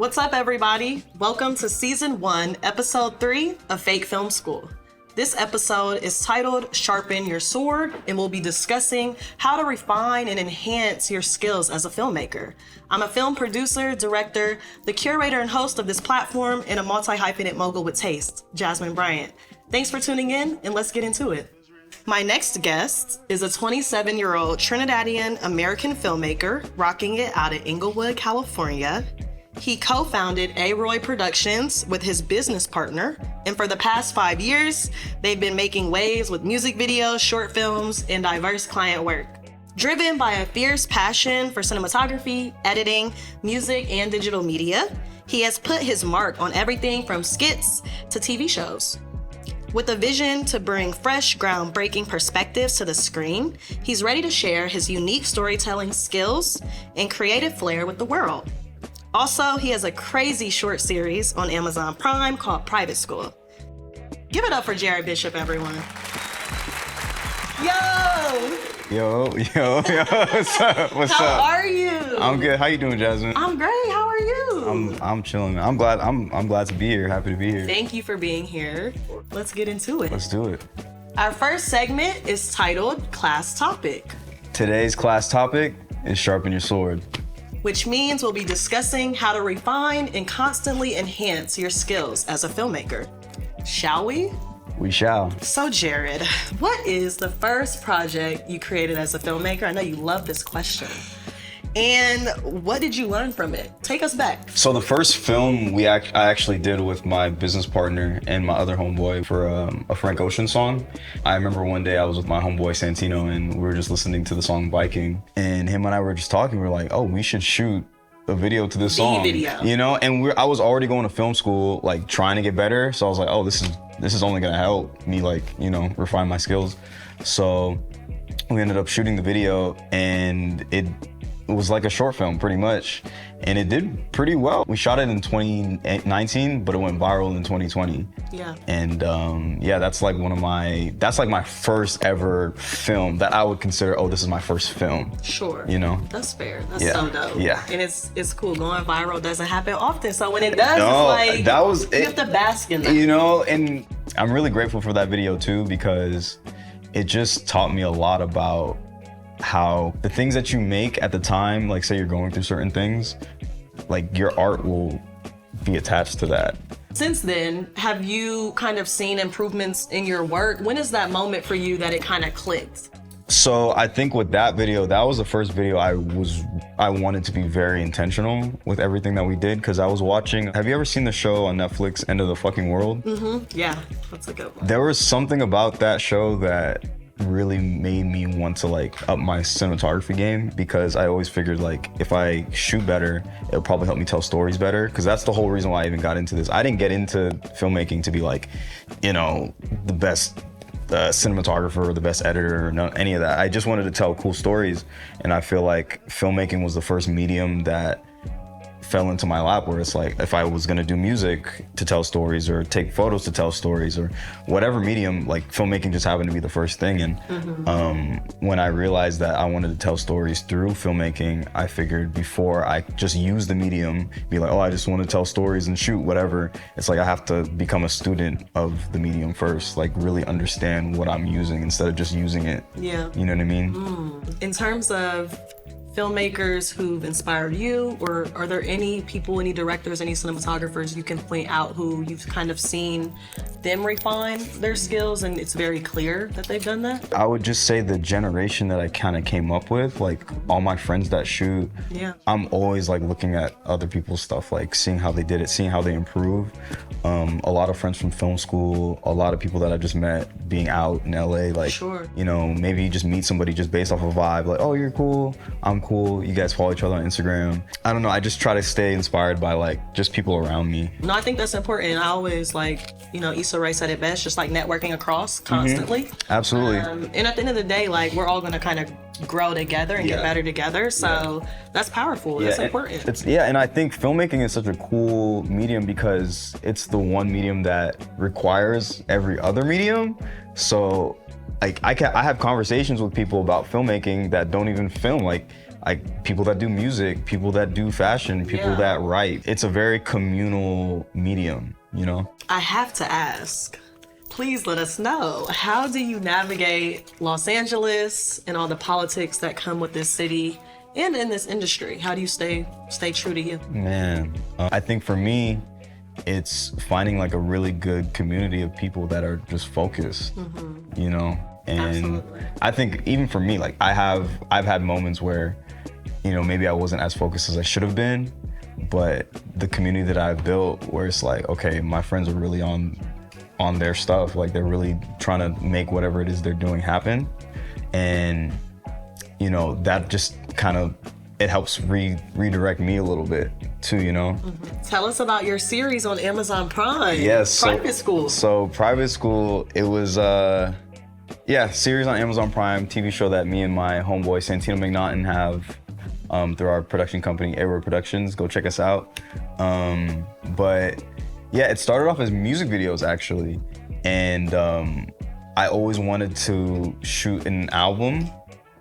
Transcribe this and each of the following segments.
What's up, everybody? Welcome to Season 1, Episode 3 of Fake Film School. This episode is titled Sharpen Your Sword, and we'll be discussing how to refine and enhance your skills as a filmmaker. I'm a film producer, director, the curator and host of this platform, and a multi-hyphenate mogul with taste, Jazmin Bryant. Thanks for tuning in, and let's get into it. My next guest is a 27-year-old Trinidadian American filmmaker rocking it out of Inglewood, California. He co-founded A-Roy Productions with his business partner, and for the past 5 years, they've been making waves with music videos, short films, and diverse client work. Driven by a fierce passion for cinematography, editing, music, and digital media, he has put his mark on everything from skits to TV shows. With a vision to bring fresh, groundbreaking perspectives to the screen, he's ready to share his unique storytelling skills and creative flair with the world. Also, he has a crazy short series on Amazon Prime called Private School. Give it up for Jared Bishop, everyone. Yo, what's up? How are you? I'm good. How you doing, Jasmine? I'm great. How are you? I'm chilling. I'm glad to be here. Happy to be here. Thank you for being here. Let's get into it. Let's do it. Our first segment is titled Class Topic, Today's class topic is Sharpen Your Sword, which means we'll be discussing how to refine and constantly enhance your skills as a filmmaker. Shall we? We shall. So Jared, what is the first project you created as a filmmaker? I know you love this question. And what did you learn from it? Take us back. So the first film I actually did with my business partner and my other homeboy for a Frank Ocean song. I remember one day I was with my homeboy Santino and we were just listening to the song Biking. And him and I were just talking. We were like, oh, we should shoot a video to this song. Video. You know, and I was already going to film school, like trying to get better. So I was like, oh, this is only gonna help me, like, you know, refine my skills. So we ended up shooting the video, and it was like a short film pretty much, and it did pretty well. We shot it in 2019, but it went viral in 2020. Yeah. And that's like my first ever film that I would consider, oh, this is my first film. Sure. You know? That's fair. That's so dope. Yeah. And it's cool. Going viral doesn't happen often. So when it does, it's like you have to bask in that. You know, and I'm really grateful for that video too, because it just taught me a lot about how the things that you make at the time, like say you're going through certain things, like your art will be attached to that. Since then, have you kind of seen improvements in your work? When is that moment for you that it kind of clicked? So I think with that video, that was the first video I wanted to be very intentional with everything that we did, because I was watching, have you ever seen the show on Netflix, End of the Fucking World? Mm-hmm. Yeah, that's a good one. There was something about that show that really made me want to like up my cinematography game, because I always figured like if I shoot better, it'll probably help me tell stories better, because that's the whole reason why I even got into this. I didn't get into filmmaking to be like, you know, the best cinematographer or the best editor or any of that. I just wanted to tell cool stories, and I feel like filmmaking was the first medium that fell into my lap, where it's like if I was gonna do music to tell stories or take photos to tell stories or whatever medium, like filmmaking just happened to be the first thing. And when I realized that I wanted to tell stories through filmmaking, I figured before I just use the medium, be like, oh, I just want to tell stories and shoot whatever. It's like I have to become a student of the medium first, like really understand what I'm using instead of just using it. Yeah. You know what I mean? In terms of filmmakers who've inspired you, or are there any people, any directors, any cinematographers you can point out who you've kind of seen them refine their skills and it's very clear that they've done that? I would just say the generation that I kind of came up with, like all my friends that shoot, I'm always like looking at other people's stuff, like seeing how they did it, seeing how they improve. A lot of friends from film school, a lot of people that I just met being out in LA, like, you know, maybe you just meet somebody just based off a vibe, like, oh, you're cool, I'm cool, you guys follow each other on Instagram. I don't know, I just try to stay inspired by like just people around me. No, I think that's important. I always like, you know, Issa Rae said it best, just like networking across constantly. Absolutely. And at the end of the day, like we're all gonna kind of grow together and get better together. So that's powerful. That's important. And I think filmmaking is such a cool medium because it's the one medium that requires every other medium. So like I have conversations with people about filmmaking that don't even film. Like like people that do music, people that do fashion, people that write. It's a very communal medium, you know? I have to ask, please let us know, how do you navigate Los Angeles and all the politics that come with this city and in this industry? How do you stay true to you? Man, I think for me, it's finding like a really good community of people that are just focused, you know? And Absolutely. I think even for me, like I've had moments where, you know, maybe I wasn't as focused as I should have been, but the community that I've built where it's like, okay, my friends are really on their stuff. Like they're really trying to make whatever it is they're doing happen. And, you know, that just kind of, it helps redirect me a little bit too, you know? Tell us about your series on Amazon Prime. Yes. Private School. So Private School, it was, series on Amazon Prime, TV show that me and my homeboy Santino McNaughton have through our production company, Airway Productions. Go check us out. But yeah, it started off as music videos actually. And I always wanted to shoot an album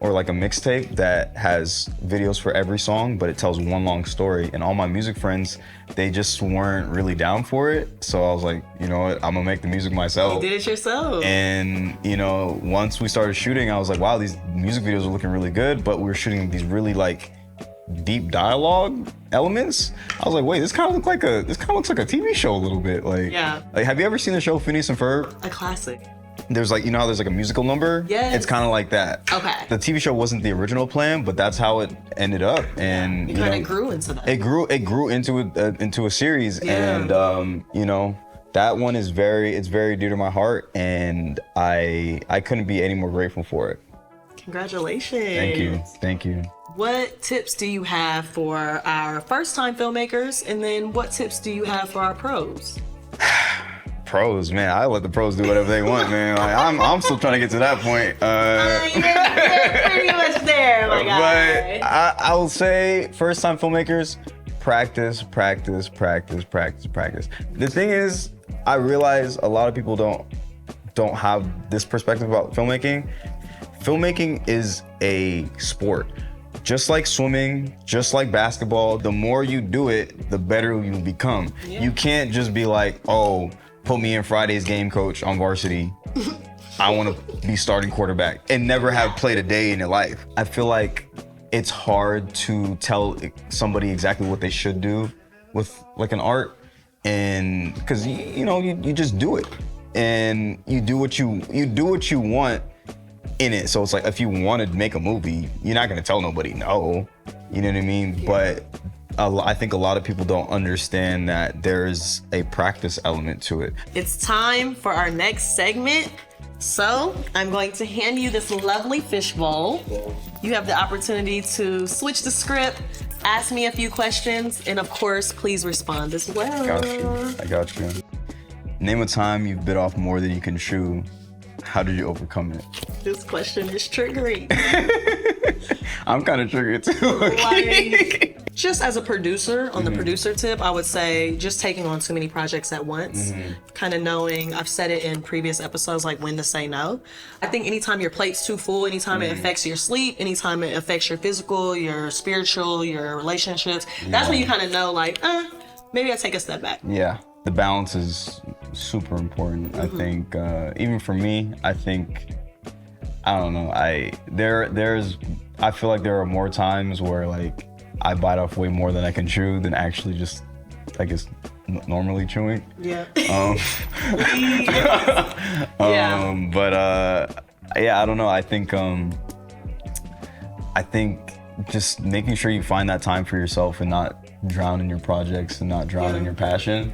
or like a mixtape that has videos for every song, but it tells one long story. And all my music friends, they just weren't really down for it. So I was like, you know what, I'm gonna make the music myself. You did it yourself. And you know, once we started shooting, I was like, wow, these music videos are looking really good, but we were shooting these really like deep dialogue elements. I was like, wait, this kind of looks like a TV show a little bit. Like, Yeah. Like, have you ever seen the show Phineas and Ferb? A classic. There's like, you know how there's like a musical number? Yes. It's kind of like that. Okay. The TV show wasn't the original plan, but that's how it ended up. And You kind of grew into that. It grew into a series. Yeah. And you know, that one is very dear to my heart, and I couldn't be any more grateful for it. Congratulations. Thank you. What tips do you have for our first-time filmmakers, and then what tips do you have for our pros? Pros, man, I let the pros do whatever they want, man. Like, I'm still trying to get to that point. You're pretty much there, my guy. But I will say, first-time filmmakers, practice. The thing is, I realize a lot of people don't have this perspective about filmmaking. Filmmaking is a sport. Just like swimming, just like basketball, the more you do it, the better you become. Yeah. You can't just be like, oh, put me in Friday's game, coach, on varsity. I want to be starting quarterback and never have played a day in your life. I feel like it's hard to tell somebody exactly what they should do with like an art, and because you just do it, and you do what you want in it. So it's like, if you want to make a movie, you're not gonna tell nobody no. You know what I mean? Yeah. But I think a lot of people don't understand that there's a practice element to it. It's time for our next segment. So I'm going to hand you this lovely fishbowl. You have the opportunity to switch the script, ask me a few questions, and of course, please respond as well. I got you. Name a time you've bit off more than you can chew. How did you overcome it? This question is triggering. I'm kind of triggered too. Like, just as a producer, on the producer tip, I would say just taking on too many projects at once. Kind of knowing, I've said it in previous episodes, like when to say no. I think anytime your plate's too full, anytime it affects your sleep, anytime it affects your physical, your spiritual, your relationships, that's when you kind of know, like, maybe I take a step back. Yeah. The balance is super important. I think, even for me, I don't know. I feel like there are more times where like I bite off way more than I can chew than actually just, I guess, normally chewing. Yeah. But I don't know. I think just making sure you find that time for yourself and not drown in your projects and not drown in your passion.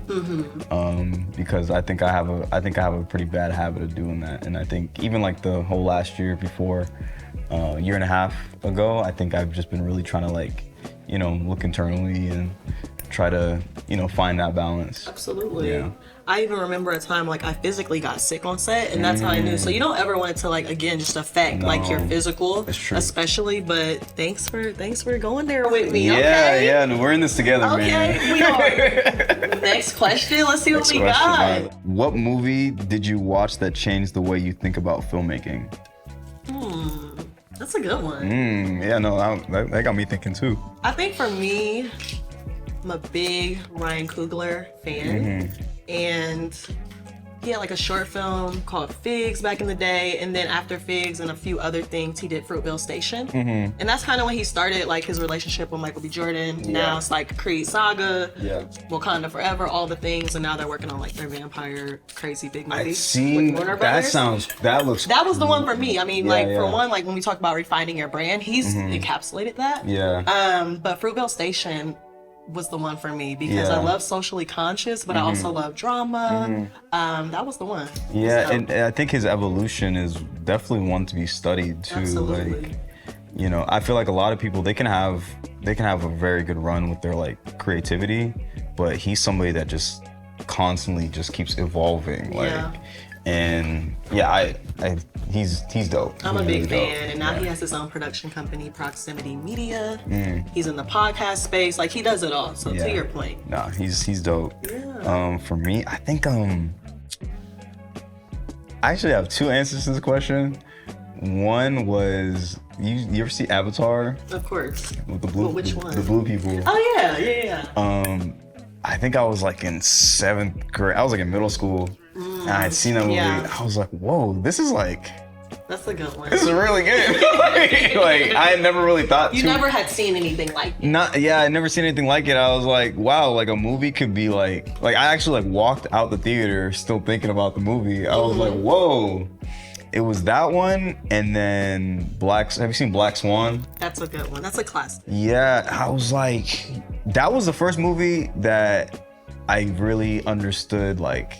Because I think I have a pretty bad habit of doing that. And I think even like the whole last year before, year and a half ago, I think I've just been really trying to like, look internally and try to, find that balance. Absolutely. Yeah. I even remember a time like I physically got sick on set, and that's how I knew. So you don't ever want it to like, again, just affect like your physical, especially. But thanks for going there with me. Yeah, no, we're in this together, man. Okay, we are. Next question. Let's see what we got. What movie did you watch that changed the way you think about filmmaking? That's That's a good one. Yeah, no, that got me thinking too. I think for me, I'm a big Ryan Coogler fan. And he had like a short film called Figs back in the day, and then after Figs and a few other things, he did Fruitvale Station. And that's kind of when he started like his relationship with Michael B. Jordan. Now it's like Creed Saga, Wakanda Forever, all the things, and now they're working on like their vampire crazy big movie. I've seen with Warner that. Brothers. That was the one for me. I mean, for one, like when we talk about refining your brand, he's encapsulated that. But Fruitvale Station was the one for me because I love Socially Conscious, but I also love drama. That was the one. Yeah, and I think his evolution is definitely one to be studied too. Absolutely. Like, you know, I feel like a lot of people they can have a very good run with their like creativity, but he's somebody that just constantly just keeps evolving. Like, and he's dope. I'm a really big fan, dope. and now he has his own production company, Proximity Media. He's in the podcast space, like he does it all. So to your point, nah, he's dope. For me, I think I actually have two answers to this question. One was you ever see Avatar? Of course. With the blue, which one? The blue people. Oh yeah. I think I was like in 7th grade. I was like in middle school. And I had seen that movie. I was like, whoa, this is like. That's a good one. This is really good. like I had never really thought. You never had seen anything like it. I had never seen anything like it. I was like, wow, like a movie could be like I actually like walked out the theater still thinking about the movie. I was like, whoa. It was that one, and then have you seen Black Swan? That's a good one. That's a classic. Yeah, I was like, that was the first movie that I really understood, like,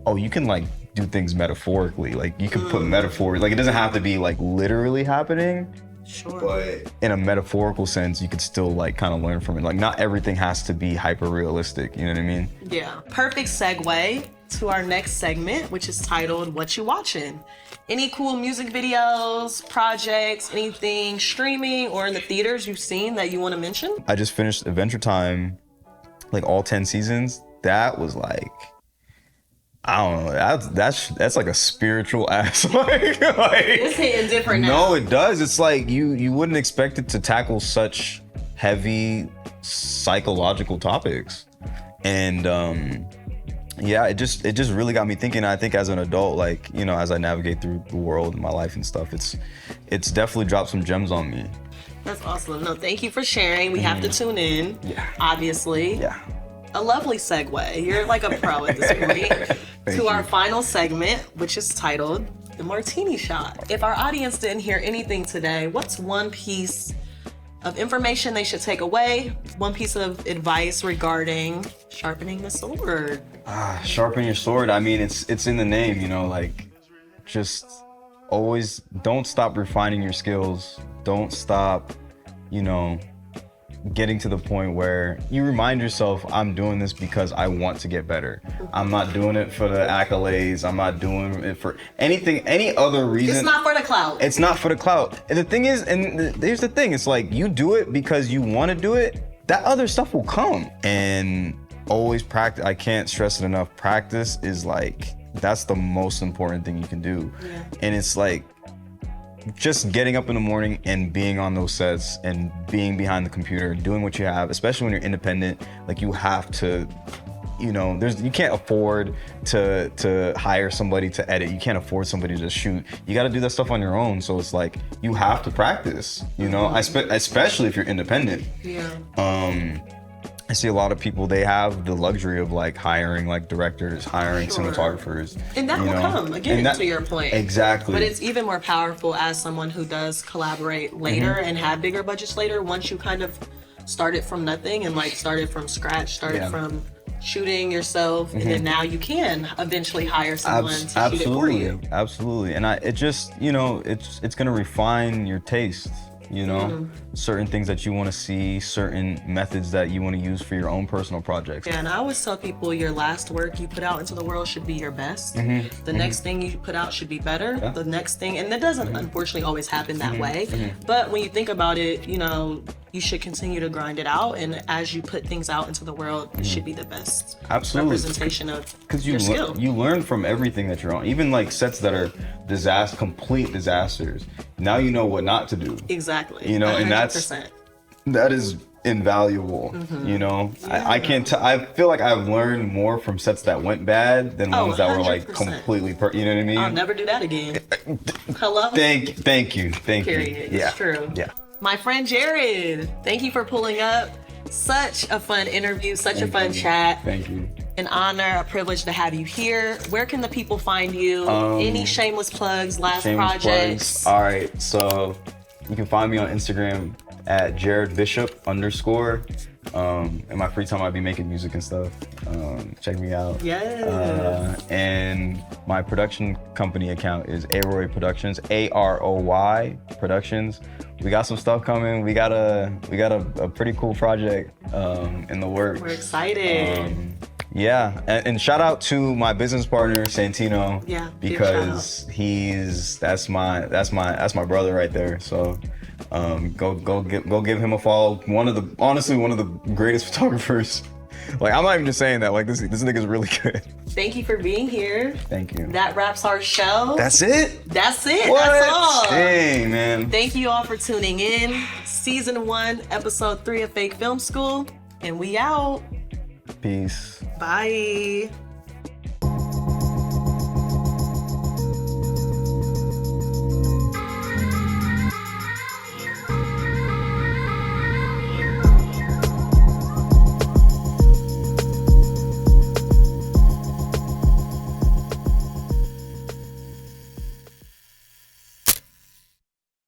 oh, you can like do things metaphorically. Like you can put metaphor, like it doesn't have to be like literally happening. Sure. But in a metaphorical sense, you could still like kind of learn from it. Like not everything has to be hyper realistic. You know what I mean? Yeah. Perfect segue to our next segment, which is titled What You Watching? Any cool music videos, projects, anything streaming or in the theaters you've seen that you want to mention? I just finished Adventure Time, like all 10 seasons. That was like, I don't know. That's like a spiritual ass. like it's hitting different now. No, it does. It's like you wouldn't expect it to tackle such heavy psychological topics, and it just really got me thinking. I think as an adult, like you know, as I navigate through the world and my life and stuff, it's definitely dropped some gems on me. That's awesome. No, thank you for sharing. We have to tune in. Yeah. Obviously. Yeah. A lovely segue. You're like a pro at this point. To our final segment, which is titled The Martini Shot. If our audience didn't hear anything today, what's one piece of information they should take away? One piece of advice regarding sharpening the sword? Sharpen your sword. I mean, it's in the name, you know, like just always don't stop refining your skills. Don't stop, you know, getting to the point where you remind yourself, I'm doing this because I want to get better. I'm not doing it for the accolades. I'm not doing it for any other reason. It's not for the clout. It's not for the clout. And the thing is, here's the thing, it's like you do it because you want to do it, that other stuff will come. And always practice. I can't stress it enough. Practice is like, that's the most important thing you can do. Yeah. And it's like, just getting up in the morning and being on those sets and being behind the computer, doing what you have, especially when you're independent, like you have to, you know, you can't afford to hire somebody to edit. You can't afford somebody to shoot. You got to do that stuff on your own. So it's like, you have to practice, you know, especially if you're independent. Yeah. I see a lot of people, they have the luxury of like hiring like directors, hiring cinematographers. And that will come, again, to your point. Exactly. But it's even more powerful as someone who does collaborate later and have bigger budgets later, once you kind of started from nothing and like started from scratch, from shooting yourself, and then now you can eventually hire someone to shoot it for you. Absolutely. And it just, you know, it's gonna refine your taste. You know, certain things that you want to see, certain methods that you want to use for your own personal projects. Yeah, and I always tell people your last work you put out into the world should be your best. The next thing you put out should be better. The next thing, and that doesn't unfortunately always happen that way. But when you think about it, you know, you should continue to grind it out. And as you put things out into the world, it should be the best Absolutely. representation of Because your skill. you learn from everything that you're on, even like sets that are complete disasters. Now you know what not to do. Exactly. You know, 100%. and that is invaluable. You know, I can't. I feel like I've learned more from sets that went bad than ones that were like 100%. completely. You know what I mean? I'll never do that again. Hello. Thank you. Period. Yeah. It's true. Yeah. My friend Jared, thank you for pulling up. Such a fun interview, such a fun chat. Thank you. An honor, a privilege to have you here. Where can the people find you? Any shameless plugs, last projects? Plugs. All right, so you can find me on Instagram at JaredBishop_. In my free time, I'll be making music and stuff. Check me out. Yes. And my production company account is Aroy Productions, AROY Productions. We got some stuff coming. We got a pretty cool project in the works. We're excited. Yeah, and shout out to my business partner Santino. Yeah, because that's my brother right there. So go give him a follow. Honestly one of the greatest photographers. Like, I'm not even just saying that. Like, this nigga's really good. Thank you for being here. Thank you. That wraps our show. That's it? That's it. What? That's all. Dang, man. Thank you all for tuning in. Season 1, episode 3 of Fake Film School. And we out. Peace. Bye.